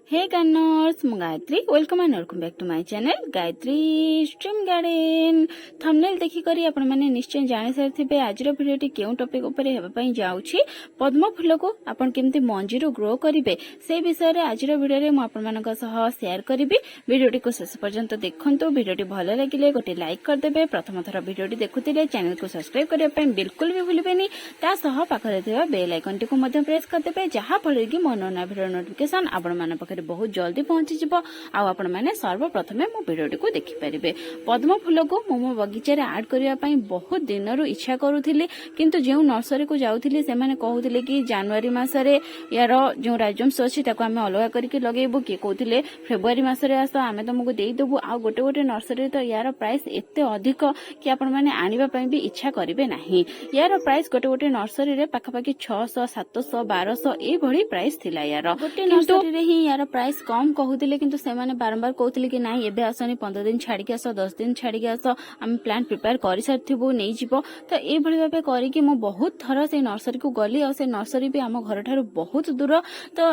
हे gardeners मु Gayatri welcome and welcome back to my channel Gayatri stream garden. Thumbnail देखि करी आपण माने निश्चय जानि सारथिबे आज रो भिडियोटी केउ टॉपिक ऊपर हेबा पई जाउछि। पद्म फूल को आपण केमती मंजी रो ग्रो करिवे से विषय रे आज रो भिडियो रे मु आपण मानक सह शेयर करिवि। भिडियोटी को शेष पर्यंत देखंतु। भिडियोटी भलो लागिले गोटे लाइक कर देबे। प्रथम थरा भिडियोटी देखुतिले चैनल को सब्सक्राइब करिया पई बिल्कुल भी भूलिबेनी। ता सह पाखरे थिबा बेल आइकन टी को मध्य प्रेस कर देबे जहा फल कि मोर नया भिडियो नोटिफिकेशन आपण मान पाखरे बहुत जल्दी पहुंची जिवो। आपण माने सर्वप्रथमे मो भिडियोटी को देखि परिबे। पद्म फूल को मो बगीचा रे ऐड करिया पई बहुत दिनरु इच्छा करूथिली, किंतु जेउ नर्सरी को जाउथिली से माने कहउथिले कि जनवरी मासरे यार जो राजवंश अछि ताको हमें अलगा करके लगेबो, कि कहउथिले फेब्रुआरी मासरे आस आमे तुमको देई देबो। आ गोटे गोटे नर्सरी तो यार प्राइस एते अधिक कि आपण माने आनिबा पई भी इच्छा करिवे नाही। यार प्राइस गोटे गोटे नर्सरी रे पाखापाखि 600 700 1200 ए भली प्राइस थिला। यार गोटे नर्सरी रे ही यार प्राइस कम कहउथिले, किंतु से माने बारंबार कहउथिले कि नाही एबे आसनी 15 दिन छाड़ी के आस 10 दिन छाड़ी के आस हम प्लांट प्रिपेयर करि सारथिबो नै जिवो। तो ए भली भाबे करी कि मो बहुत थरा से नर्सरी को गली और से नर्सरी भी हम घर ठारू बहुत दूर। तो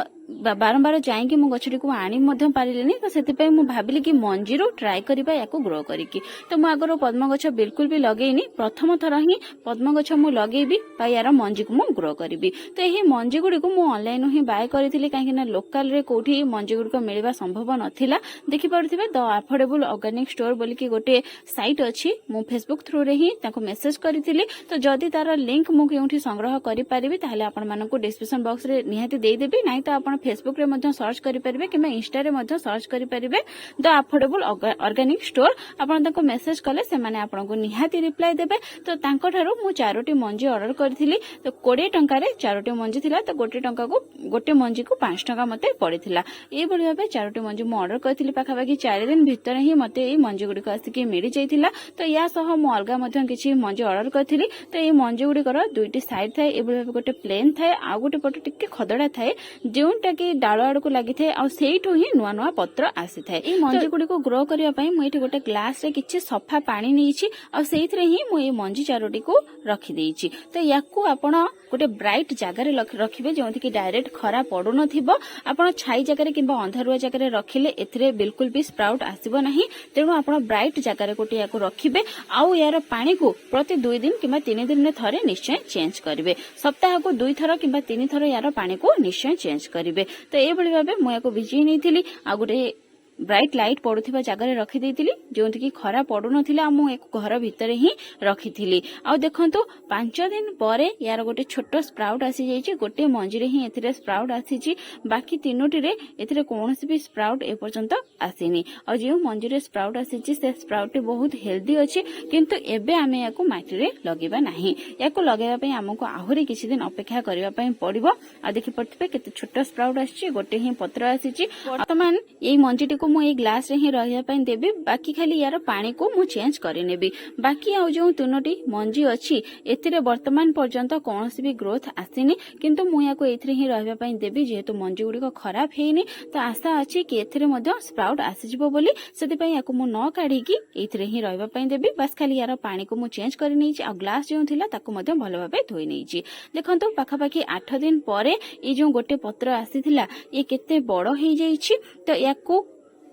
बारंबार जाइकी मो गछटी को आनी मध्य पारिलेनी। तो सेति मु भाबिली कि मंजीरू ट्राई करिबा याको ग्रो करिकी। तो मु आगर पद्म गछ बिल्कुल भी लगेइनी, प्रथम थर ही पद्म गछ मु लगेबी बा यार मंजी को मु ग्रो करिबी। तो एही मंजी गुडी को मु ऑनलाइन ही बाय करथिली, काहे ना लोकल रे कोठी मंजी गुडी को मिलबा संभव नथिला। देखि पड़थिबे द अफोर्डेबल ऑर्गेनिक स्टोर बोली कि गोटे साइट अछि, मु फेसबुक थ्रू रे ही ताको मेसेज करथिली। तो जदी तार लिंक मु केउठी संग्रह करि परिबी ताहले आपण मानको डिस्क्रिप्शन बॉक्स रे निहाती देई देबी, नाही तो आपण फेसबुक रे मध्य सर्च करि परिबे किबा इंस्टा रे मध्य सर्च करि परिबे द अफोर्डेबल ऑर्गेनिक स्टोर। आपण ताको मेसेज कले से माने आपनको निहाती रिप्लाई देबे। तो तांको ठारू मु 4टी मंजी ऑर्डर करथिली। तो 20 टंका रे 4टी मंजी थिला। तो गोटे टंका को गोटे मंजी को 5 टंका मते पड़िथिला। ए बळी भाबे 4टी मंजी मु ऑर्डर करथिली। पाखापाखि 4 दिन भितर ही मते ए मंजी गुडी को आसिके मिली जाइथिला। तो या सह मु अलगा मध्य किछि मंजी ऑर्डर करथिली। तो ए मंजी गुडी कर दुईटी साइड थाए, ए बळी भाबे गोटे प्लेन थाए आ गोटे पट टिके खदडा थाए, जेउटा कि डाळ आड़ को लागि थाए आ सेइठो ही नुवा नुवा पत्र आसी थाए। ए मंजी गुडी को ग्रो करिया पई मु एठी गोटे ग्लास रे किछि सफा पानी नीछि आ सेइथरे ही मु ए मंजी 4टी को रखि देइछि। तो याकू आपण गोटे ब्राइट जगह रे रखिबे, जेउथि कि डायरेक्ट खरा पडु नथिबो। आपण छाई जगह रे किबा अंधारुआ जगह रे रखिले एथिरे बिल्कुल भी स्प्राउट आसीबो नाही। तेणु आपण ब्राइट जगह रे गोटे याकू रखिबे। आउ यार पानी को प्रति 2 दिन किबा 3 दिन रे थरे निश्चय चेंज करिवे। सप्ताह को 2 थर किबा 3 थर यार पानी को निश्चय चेंज करिवे। तो ए बळी भाबे मु याकू भिजी नैथिली आ गोटे ब्राइट लाइट पड़ुथिबा जगह रे रखि देइतिली, जोंति कि खरा पडु नथिला। मु एक घर भितर ही रखिथिली। आ देखंतु 5 दिन परे यार गोटे छोटो स्प्राउट आसी जाइछि। गोटे मंजी रे ही एथिरे स्प्राउट आसीछि, बाकी तीनोटी रे एथिरे कोनोसी भी स्प्राउट ए पर्यंत आसीनी। आ जे मंजी रे स्प्राउट आसीछि से स्प्राउट बहुत हेल्दी अछि, किंतु एबे आमे याकू माटी रे लगेबा नाही। याकू लगेबा पई हमकु आहुरी किछि दिन अपेक्षा करिबा पई पड़िबो। आ देखि पड़थिबे केते छोटो स्प्राउट आछि, गोटे ही पत्र आसीछि। वर्तमान एई मंजीटी मु ए ग्लास रे ही रहिया पई देबी, बाकी खाली यार पानी को मु चेंज करि नेबी। बाकी आ जो तीनोटी मंजी अछि एथिरे वर्तमान पर्यंत कोनोसी भी ग्रोथ आसीनी, किंतु मु याको एथिरे ही रहिया पई देबी। जेहेतु मंजी गुडी को खराब हेइनी, तो आशा अछि कि एथिरे मध्ये स्प्राउट आसी जिवो बोली, सेति पई याको मु न काढी कि एथिरे ही रहिया पई देबी। बस खाली यार पानी को मु चेंज करि नैछि। आ ग्लास जो थिला ताको मध्ये भलो भाबे धोई नैछि। देखंतु पाखापाखि 8 दिन परे ए जो गोटे पत्र आसीथिला ए केते बड़ हेइ जाइछि। तो याको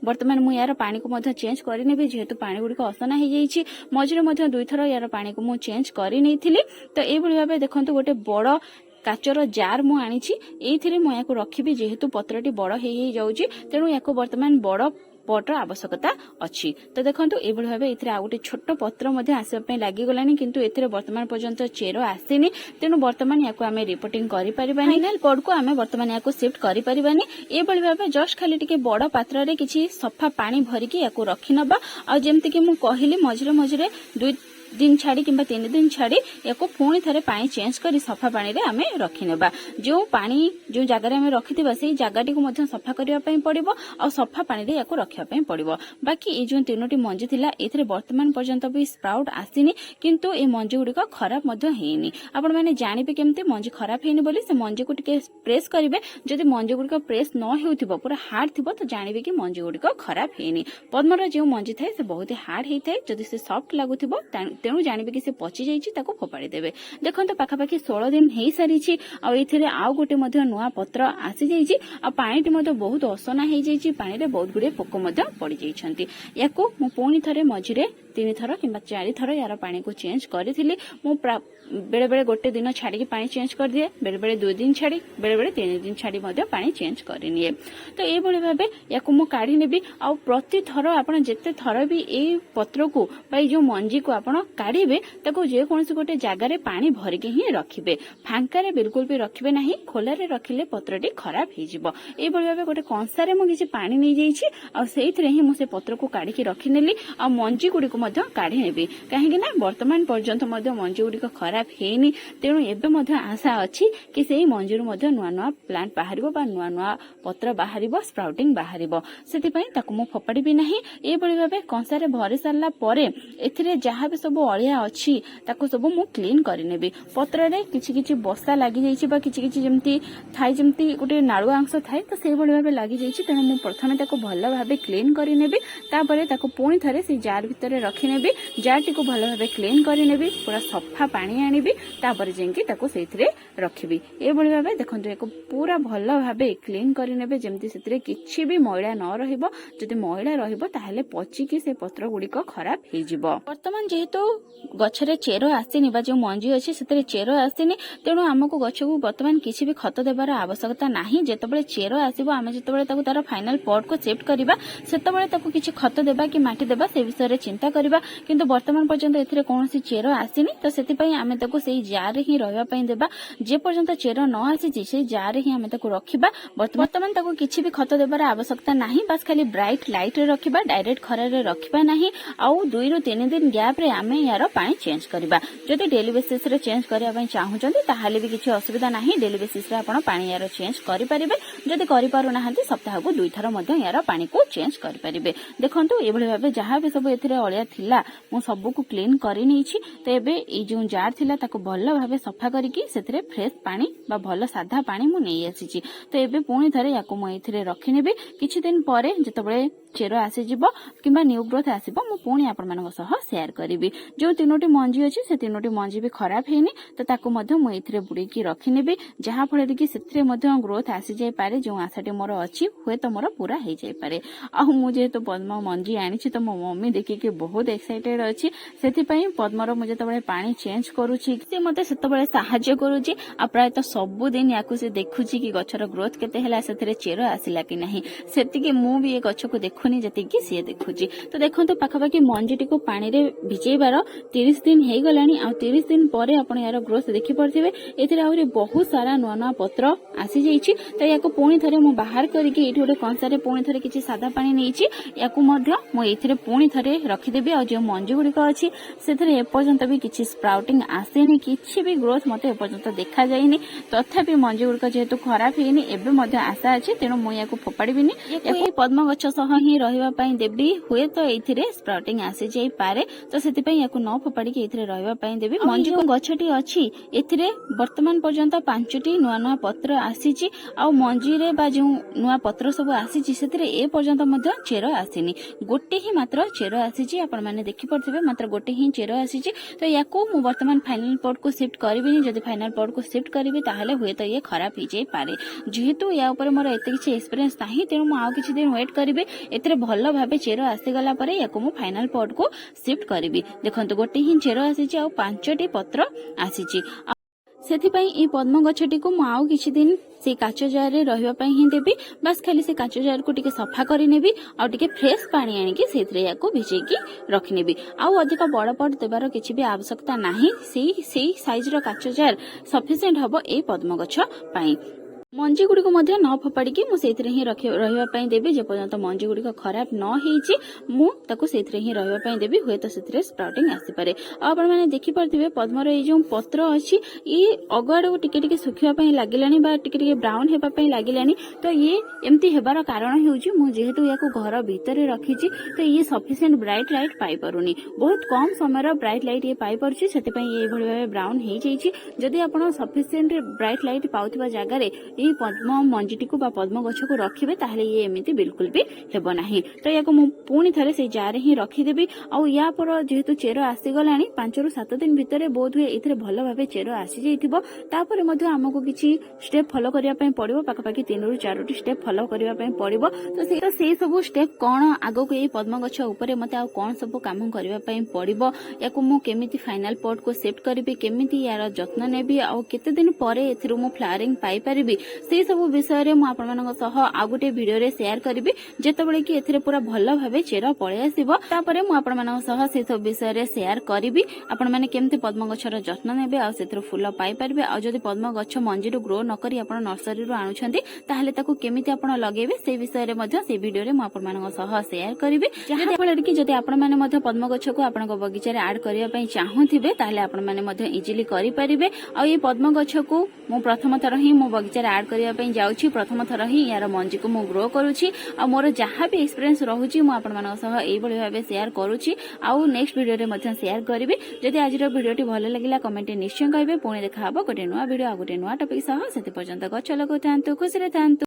वर्तमान मु यार पानी को मध्य चेंज करि नेबी, जेहेतु पानी गुडी को असना हे जाइछि। मझिरे मध्य 2 थर यार पानी को मु चेंज करि नैथिली। तो ए भली भाबे देखंतु गोटे बड़ काचर जार मु आनिछि। एथिरे मु याको रखिबी, जेहेतु पत्रटी बड़ हे जाउछि। तेणु याको वर्तमान बड़ पटर आवश्यकता अछि। तो देखंतु ए भली भाबे एथिरे आ गोटे छोटो पत्र मध्ये आसीबा पई लागि गलानी, किंतु एथिरे वर्तमान पर्यंत चेरो आसीनी। तेणु वर्तमान याको आमे रिपोर्टिंग करि परिबानी। फाइनल पॉट को आमे वर्तमान याको शिफ्ट करि परिबानी। ए भली भाबे जस्ट खाली टिके बड़ पात्र रे किछि सफा पानी भरि के याको रखि नबा। आ जेमति कि मु कहिली मझिरे मझिरे 2 दिन छाड़ी किंबा 3 दिन छाड़ी याको पुणी थरे पानी चेंज करी सफा पानी रे आमे रखि नेबा। जो पानी जो जगह रे आमे रखिथिबा सेही जगहटी को मध्य सफा करिया पई पड़िबो आ सफा पानी रे याको रखिया पई पड़िबो। बाकी ए जो तीनोटी मंजी थिला एथिरे वर्तमान पर्यंत भी स्प्राउट आसीनी, किंतु ए मंजी गुडी को खराब मध्य हेइनी। आपण माने जानिबे केमते मंजी खराब हेइनी बोली से मंजी को टिके प्रेस करिवे। जदि मंजी गुडी को प्रेस न हेउथिबो पूरा हार्ड थिबो तो जानिबे कि मंजी गुडी को खराब हेइनी। पद्मर जो मंजी थाए से बहुत हार्ड हेइ थाए। जदि से सॉफ्ट लागुथिबो तेणु जानबे कि से पची जाइछि ताको फोपाड़ी देबे। देखंतु पाखापाखि 16 दिन हेई सारिछि आ एथिरे आउ गोटे मध्ये नुआ पत्र आसी जाइछि आ पानीटी मध्ये बहुत असना हेई जाइछि, पानी रे बहुत गुडे पोक मध्ये पड़ी जाइछन्ति। याको मु पुणी थरे मझिरे 3 थर किंबा 4 थर यार पानी को चेंज करथिली। मु बेले बेले गोटे दिन छाड़ी की पानी चेंज कर दिए, बेले बेले 2 दिन छाड़ी, बेले बेले 3 दिन छाड़ी मध्ये पानी चेंज करनिए। तो ए भली भाबे याको मु काढी नेबी आ प्रति थर आपण जेते थर भी ए पत्र को बाई जो मंजी को आपण काढिबे ताको जे कोनसी गोटे जागा रे पानी भर के ही रखिबे, फांका रे बिल्कुल भी रखिबे नाही। खोला रे रखिले पत्रटी खराब हे जिवो। ए भली भाबे गोटे कंसा रे मु किछि पानी नै जाइछि आ सेइथरे ही मु से पत्र को काढी के रखि नेली आ मंजी गुडी को मध्ये काढी नेबी, काहे कि ना वर्तमान पर्यंत मध्ये मंजी गुडी को खराब हेनी। तेणु एबे मध्ये आशा अछि कि सेही मंजीरु मध्ये नुआ नुआ प्लांट बाहरिबो बा नुआ नुआ पत्र बाहरिबो, स्प्राउटिंग बाहरिबो। सेति पई ताको मु फोपाडीबी नाही। ए बळी भाबे कंसा रे भरि सारला परे एथिरे जहा भी सब अळिया अछि ताको सब मु क्लीन करि नेबी। पत्र रे किछि किछि बसा लागि जाइछि बा किछि किछि जेमति थाई जेमति गोटे नाळुआ अंश थाई, तो सेही बळी भाबे लागि जाइछि। तेणु मु प्रथमे ताको भल्ला भाबे क्लीन करि नेबी, तापरे ताको पुणी थरे से जार भितरे रखि नेबी। जार टिको भल्ला भाबे क्लीन करि नेबी, पूरा सफा पानी आनिबी, तापरे जेंकी ताको सेथिरे रखिबी। ए बळी भाबे देखंतु एको पूरा भल्ला भाबे क्लीन करि नेबे जेमति सेथिरे किछि भी मैला न रहिबो। जदि मैला रहिबो ताहाले पची कि से पत्र गुडीक खराब हे जिवो। वर्तमान जेहेतु गछरे चेरो आसीनी बा जो मंजी अछि सेतरे चेरो आसीनी, तेणु हमकु गछकु वर्तमान किछि भी खत देबार आवश्यकता नाही। जेतबेले चेरो आसीबो आमे जेतबेले ताको तार फाइनल पॉट को शिफ्ट करिबा सेतबेले ताको किछि खत देबा कि माटी देबा से विषय रे चिंता करिबा। किंतु वर्तमान पर्यंत एथिरे कोनोसी चेरो आसीनी, तो सेति पई आमे ताको सेही जार रे ही रहबा पई देबा। जे पर्यंत चेरो न आसी से जार रे ही आमे ताको रखिबा। वर्तमान ताको किछि भी खत देबार आवश्यकता नाही, बस खाली ब्राइट लाइट रे रखिबा, डायरेक्ट खरा रे रखिबा नाही। आउ 2 रु 3 दिन गैप रे आमे यार पानी चेंज करिबा। जदि डेली बेसिस रे चेंज करिया पई चाहुचंती ताहाले भी किछि असुविधा नाही। डेली बेसिस रे आपण पानी यार चेंज करि परिबे। जदि करि पारु नाहंती सप्ताह को 2 थर मध्ये यार पानी को चेंज करि परिबे। देखंतु ए भली भाबे जहा भी सब एथिरे अळिया थिला मु सब को क्लीन करि नैछि। तो एबे ए जो जार थिला ताको भल्ला भाबे सफा करिकि सेथिरे फ्रेश पानी बा भल साधा पानी मु नै आसीछि। तो एबे पुणी थरे याको मु एथिरे रखि नेबे। किछि दिन परे जतबेले चेरो आसी जिवो किंबा न्यू ग्रोथ आसीबो मु पुणी आपण मानक सह शेयर करिवि। जो 3टी मंजी अछि से 3टी मंजी भी खराब हेनी, तो ताको मध्ये मु एथिरे बुडी की रखि नेबी, जहा फळे कि सेथिरे मध्ये ग्रोथ आसी जाय पारे। जो आशाटी मोर अछि होय तो मोर पूरा हे जाय पारे। आ मु जेतो पद्म मंजी आनिछि तो मो मम्मी देखि के बहुत एक्साइटेड अछि। सेति पई पद्मर मु जतबेले पानी चेंज करूछि से मते सेतबेले सहाय्य करूछि। आ प्राय तो सब दिन याकु से देखुछि कि गछर ग्रोथ केते हैला, सेथिरे चेरो आसिला कि नाही। सेति के मु भी ए गछ को देखुनी जति कि से देखुछि। तो देखंतु पाखापाखि मंजीटी को पानी रे भिजेइबार 30 दिन हे गलानी। आ 30 दिन परे आपण यार ग्रोथ देखि परथिबे। एथिरे आउरी बहुत सारा नुआ नुआ पत्र आसी जाइछि। तो याको पुणी थरे मु बाहर करिकि एठी गोटे कंसा रे पुणी थरे किछि सादा पानी नेइछि। याको मध्ये मु एथिरे पुणी थरे रखि देबी। आ जो मंजी गुडी को अछि सेथिरे ए पर्यंत भी किछि स्प्राउटिंग आसेनी, किछि भी ग्रोथ मते ए पर्यंत देखा जाइनी। तथापि मंजी गुडी को जेहेतु खराब हेनी एबे मध्ये आशा अछि, तेणु मु याको फोपाडिबिनी। याको पद्म गछ सह ही रहिबा पई देबी। हुए तो एथिरे स्प्राउटिंग आसी जाई पारे, तो सेति पई याको न फोपाडी के एथिरे रहिबा पई देबी। मंजी को गछटी अछि एथिरे वर्तमान पर्यंत 5टी नुआ नुआ पत्र आसीछि। आ मंजी रे बा जो नुआ पत्र सब आसीछि सेथिरे ए पर्यंत मध्ये चेरो आसीनी। गोटे ही मात्र चेरो आसीछि, आपण माने देखि परथिबे मात्र गोटे ही चेरो आसीछि। तो याको मु वर्तमान फाइनल पॉट को शिफ्ट करबिनी। जदि फाइनल पॉट को शिफ्ट करबी ताहाले हुए तो ये खराब ही जाई पारे। जेहेतु या ऊपर मोर एते किछि एक्सपीरियंस नाही, तेणु मु आ किछि दिन वेट करबे। एतरे भल्ला भाबे चेरो आसी गला परे याको मु फाइनल पॉट को शिफ्ट करबी। देखंतु गोटे ही चेरो आसीछि आ 5टी पत्र आसीछि। सेथिपई ई पद्म गछटी को मु आउ किछि दिन से काचो जार रे रहिबा पई ही देबी। बस खाली से काचो जार को टिके सफा करि नेबी आ टिके फ्रेश पानी आनि के सेथरे याको भिजै की रखि नेबी। आ अधिक बड़ पट देबार किछि भी आवश्यकता नाही। सेही साइज रो काचो जार सफिशिएंट हबो ए पद्म गछ पई। मंजी गुडी को मध्ये न फोपाडी की मु सेथरे ही रहिबा पई देबी। जे पर्यंत मंजी गुडी को खराब न हेछि मु ताको सेथरे ही रहिबा पई देबी। होय तो सेथरे स्प्राउटिंग आसी पारे। आपण माने देखि परथिबे पद्मर ए जो पत्र अछि ई अगाड को टिके टिके सुखिबा पई लागिलानी बा टिके टिके ब्राउन हेबा पई लागिलानी। तो ये एम्ति हेबार कारण हेउछि मु जेहेतु याको घर भितरे रखिछि, तो ये सफिशिएंट ब्राइट लाइट पाई परुनी। बहुत कम समय रो ब्राइट लाइट ये पाई परछि, सेते पई ए भଳି भाबे ब्राउन हे जाइछि। जदि आपण सफिशिएंट ब्राइट लाइट पाउथिबा जागा रे ये पद्म मंजीटी को पद्म गछ को रखिबे ताहले ये एमिति बिल्कुल भी हेबो नाही। तो याको मु पुणी थरे से जार ही रखिदेबी। आ या पर जेहेतु चेर आसीगलानी 5 ରୁ 7 दिन भितर बोध हुए एथिरे भल भाबे चेर आसी जाइथिबो। तापर मध्य हमको किछि स्टेप फॉलो करिया पय पड़िबो, पाखापाखि 3 ରୁ 4ଟି स्टेप फॉलो करिया पय पड़िबो। तो से सब स्टेप कोन आगो को ये पद्म गछ ऊपर मते आ कोन सब काम करिया पय पड़िबो, याको मु केमिति फाइनल पॉट को सेट करिबी, केमिति यार जत्न नेबी, आ केते दिन परे एथिरु मु फ्लावरिंग पाई परिबी, से सब विषय रे मु आपण मानक सह आ गुटे वीडियो रे शेयर करिबी। जेतबेले कि एथिरे पूरा भल भाबे चेर पळे आसीबो, तापरे मु आपण मानक सह से सब विषय रे शेयर करिबी। आपण माने केमिति पद्म गछर जत्न नेबे, आ सेथिरु फूल पाई परिबे। आ जदि पद्म गछ मंजीरु ग्रो न करी आपण नर्सरी रु आनुछंती ताहले ताकू केमिति आपण लगेबे से विषय रे मध्ये से वीडियो रे मु आपण मानक सह शेयर करिबी। जहा फल कि जदि आपण माने मध्ये पद्म गछ को आपण बगीचा रे ऐड करिया पई चाहूथिबे ताहले आपण माने मध्ये इजीली करि परिबे। आ ये पद्म गछ को मु प्रथम थर ही मो बगीचा रे ऐड करिया पई जाउछि, प्रथम थर ही यार मंजी को मु ग्रो करूछि। आ मोर जहा भी एक्सपीरियंस रहूछि मु आपण मानक सह एई बळी भाबे शेयर करूछि। आ नेक्स्ट वीडियो रे मध्ये शेयर करिबी। जदि आजिर वीडियोटी भल लागिला कमेंट निश्चय करिबे। पुणी देखा हबो गोटे नुवा वीडियो आ गोटे नुवा टॉपिक सह। सेति पर्यंत गछ लगाउथांतु, खुशी रे थांतु।